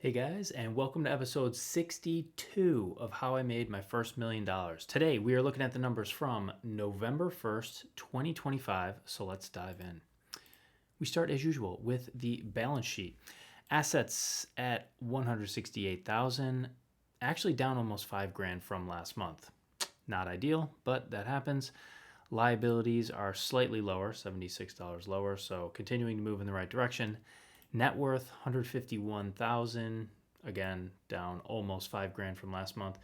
Hey guys, and welcome to episode 62 of How I Made My First $1 Million. Today we are looking at the numbers from November 1st, 2025, so let's dive in. We start as usual with the balance sheet. Assets at $168,000, actually down almost $5,000 from last month. Not ideal, but that happens. Liabilities are slightly lower, $76 lower, so continuing to move in the right direction. Net worth, $151,000, again, down almost $5,000 from last month.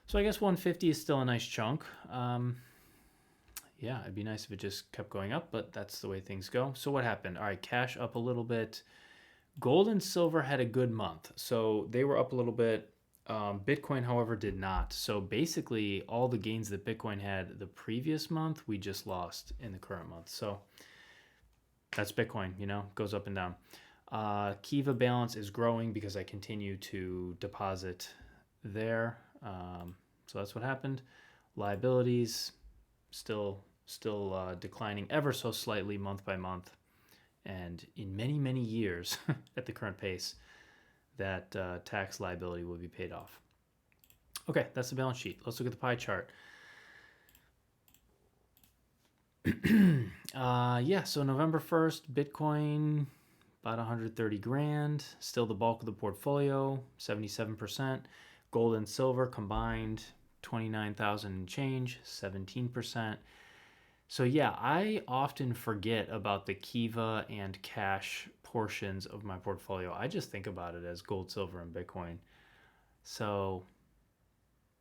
So I guess 150 is still a nice chunk. Yeah, it'd be nice if it just kept going up, but that's the way things go. So what happened? All right, cash up a little bit. Gold and silver had a good month, so they were up a little bit. Bitcoin, however, did not. So basically, all the gains that Bitcoin had the previous month, we just lost in the current month. So that's Bitcoin, goes up and down. Kiva balance is growing because I continue to deposit there. So that's what happened. Liabilities still declining ever so slightly month by month. And in many, many years at the current pace, that tax liability will be paid off. Okay, that's the balance sheet. Let's look at the pie chart. So November 1st, Bitcoin, about 130 grand, still the bulk of the portfolio, 77%. Gold and silver combined, 29,000 and change, 17%. So yeah, I often forget about the Kiva and cash portions of my portfolio. I just think about it as gold, silver, and Bitcoin. So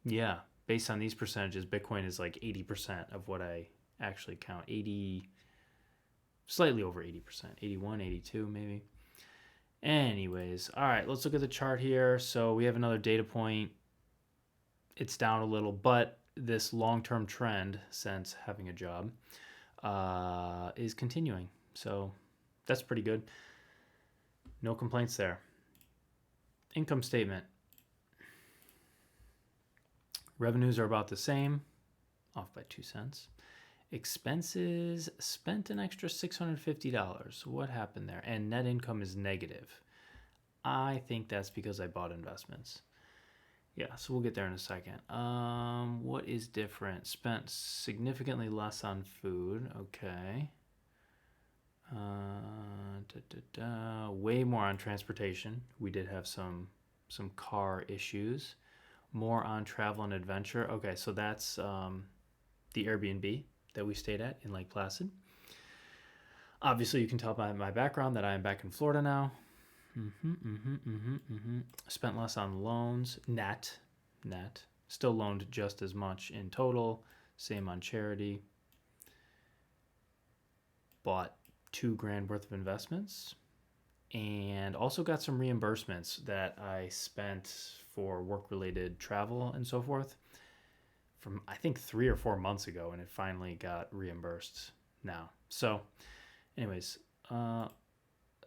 yeah, based on these percentages, Bitcoin is like 80% of what I actually count. 80, slightly over 80%, 81, 82 maybe. Anyways, all right, let's look at the chart here. So we have another data point. It's down a little, but this long-term trend since having a job is continuing. So that's pretty good. No complaints there. Income statement. Revenues are about the same, off by 2 cents. Expenses, spent an extra $650. What happened there? And net income is negative. I think that's because I bought investments. Yeah, so we'll get there in a second. What is different? Spent significantly less on food. Okay. Way more on transportation. We did have some car issues. More on travel and adventure. Okay, so that's the Airbnb that we stayed at in Lake Placid. Obviously, you can tell by my background that I am back in Florida now. Spent less on loans, net. Still loaned just as much in total. Same on charity. Bought $2,000 worth of investments. And also got some reimbursements that I spent for work-related travel and so forth from I think 3 or 4 months ago, and it finally got reimbursed now. So anyways,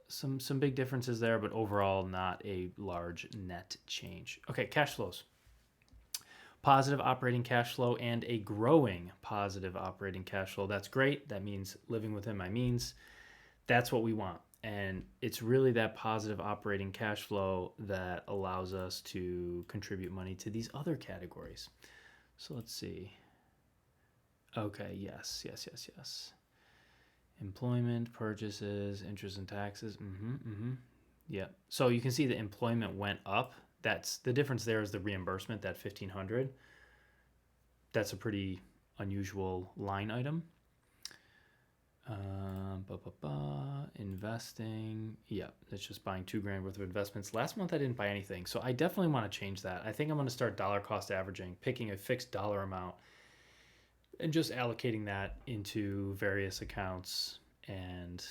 some big differences there, but overall not a large net change. Okay, cash flows. Positive operating cash flow and a growing positive operating cash flow. That's great. That means living within my means. That's what we want. And it's really that positive operating cash flow that allows us to contribute money to these other categories. So let's see. Okay, yes. Employment, purchases, interest and taxes. Yeah. So you can see the employment went up. That's the difference there is the reimbursement, that $1,500. That's a pretty unusual line item. Investing. Yeah, that's just buying $2,000 worth of investments. Last month I didn't buy anything, so I definitely want to change that. I think I'm going to start dollar cost averaging, picking a fixed dollar amount and just allocating that into various accounts and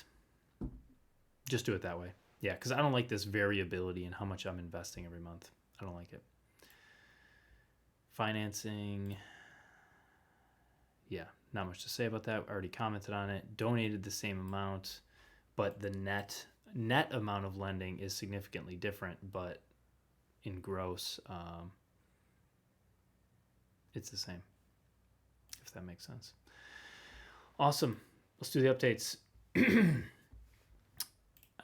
just do it that way. Yeah, because I don't like this variability in how much I'm investing every month. I don't like it. Financing. Yeah, not much to say about that. I already commented on it. Donated the same amount, but the net amount of lending is significantly different, but in gross, it's the same, if that makes sense. Awesome. Let's do the updates.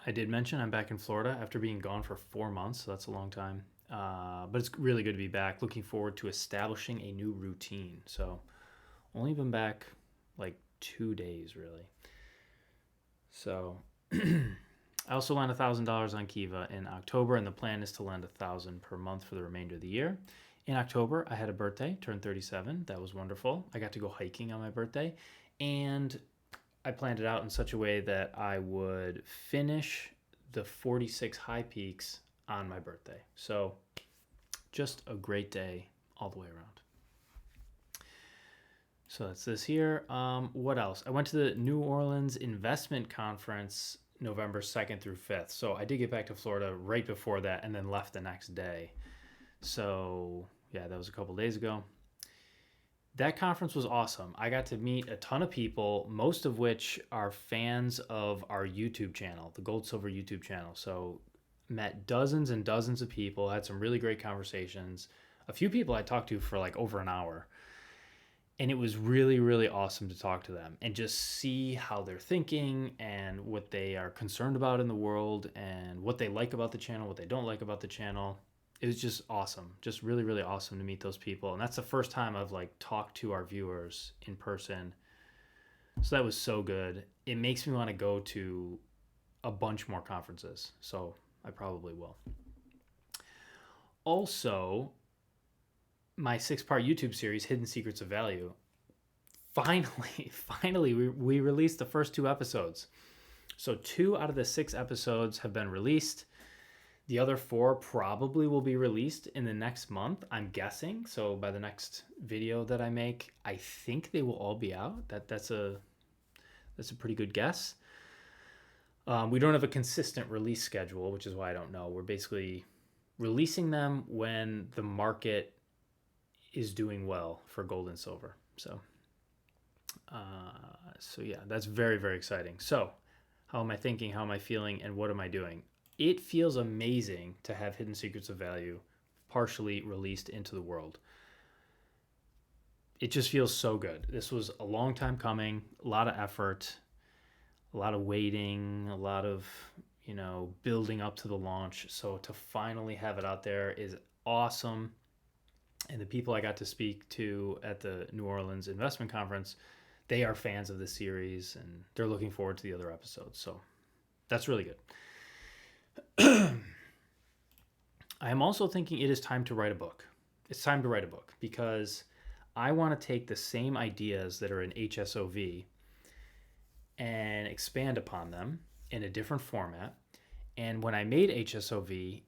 I did mention I'm back in Florida after being gone for 4 months, so that's a long time. But it's really good to be back. Looking forward to establishing a new routine. So only been back like 2 days, really. So I also lent $1,000 on Kiva in October, and the plan is to lend $1,000 per month for the remainder of the year. In October, I had a birthday, turned 37. That was wonderful. I got to go hiking on my birthday, and I planned it out in such a way that I would finish the 46 high peaks on my birthday. So just a great day all the way around. So that's this here. What else? I went to the New Orleans Investment Conference November 2nd through 5th. So I did get back to Florida right before that and then left the next day. So yeah, that was a couple days ago. That conference was awesome. I got to meet a ton of people, most of which are fans of our YouTube channel, the GoldSilver YouTube channel. So met dozens and dozens of people, had some really great conversations. A few people I talked to for like over an hour. And it was really, really awesome to talk to them and just see how they're thinking and what they are concerned about in the world and what they like about the channel, what they don't like about the channel. It was just awesome. Just really, really awesome to meet those people. And that's the first time I've like talked to our viewers in person. So that was so good. It makes me want to go to a bunch more conferences. So I probably will. Also, my 6-part YouTube series, Hidden Secrets of Value. Finally, we released the first 2 episodes. So 2 out of the 6 episodes have been released. The other 4 probably will be released in the next month, I'm guessing. So by the next video that I make, I think they will all be out. That's a pretty good guess. We don't have a consistent release schedule, which is why I don't know. We're basically releasing them when the market is doing well for gold and silver. So yeah, that's very, very exciting. So how am I thinking? How am I feeling? And what am I doing? It feels amazing to have Hidden Secrets of Value partially released into the world. It just feels so good. This was a long time coming, a lot of effort, a lot of waiting, a lot of, building up to the launch. So to finally have it out there is awesome. And the people I got to speak to at the New Orleans Investment Conference, they are fans of the series and they're looking forward to the other episodes. So that's really good. I am also thinking it is time to write a book. It's time to write a book because I want to take the same ideas that are in HSOV and expand upon them in a different format. And when I made HSOV,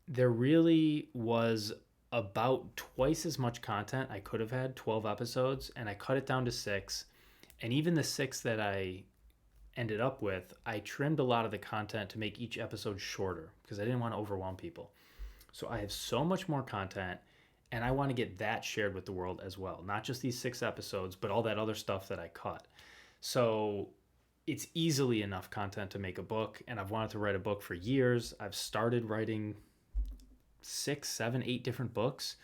there really was about twice as much content. I could have had 12 episodes and I cut it down to 6. And even the 6 that I ended up with, I trimmed a lot of the content to make each episode shorter because I didn't want to overwhelm people. So I have so much more content and I want to get that shared with the world as well. Not just these 6 episodes, but all that other stuff that I cut. So it's easily enough content to make a book, and I've wanted to write a book for years. I've started writing 6, 7, 8 different books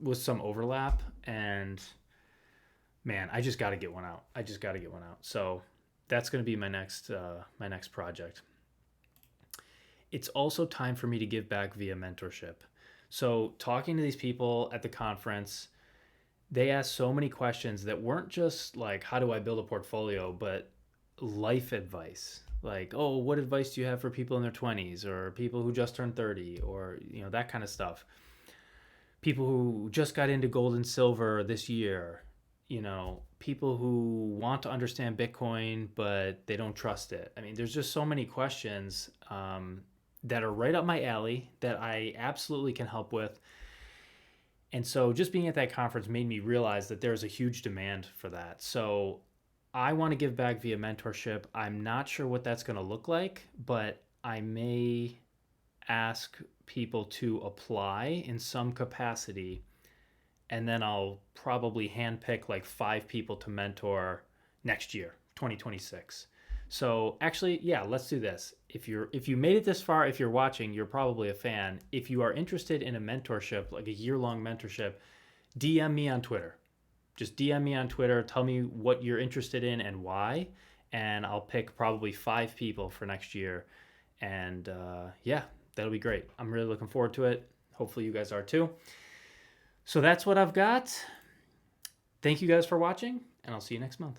with some overlap, and man, I just got to get one out. So that's going to be my next project. It's also time for me to give back via mentorship. So talking to these people at the conference, they asked so many questions that weren't just like, how do I build a portfolio, but life advice. Like, oh, what advice do you have for people in their 20s or people who just turned 30 or, that kind of stuff. People who just got into gold and silver this year, people who want to understand Bitcoin, but they don't trust it. I mean, there's just so many questions that are right up my alley that I absolutely can help with. And so just being at that conference made me realize that there's a huge demand for that. So I want to give back via mentorship. I'm not sure what that's going to look like, but I may ask people to apply in some capacity, and then I'll probably handpick like 5 people to mentor next year, 2026. So actually, yeah, let's do this. If you made it this far, if you're watching, you're probably a fan. If you are interested in a mentorship, like a year-long mentorship, DM me on Twitter. Just DM me on Twitter. Tell me what you're interested in and why. And I'll pick probably 5 people for next year. And yeah, that'll be great. I'm really looking forward to it. Hopefully you guys are too. So that's what I've got. Thank you guys for watching, and I'll see you next month.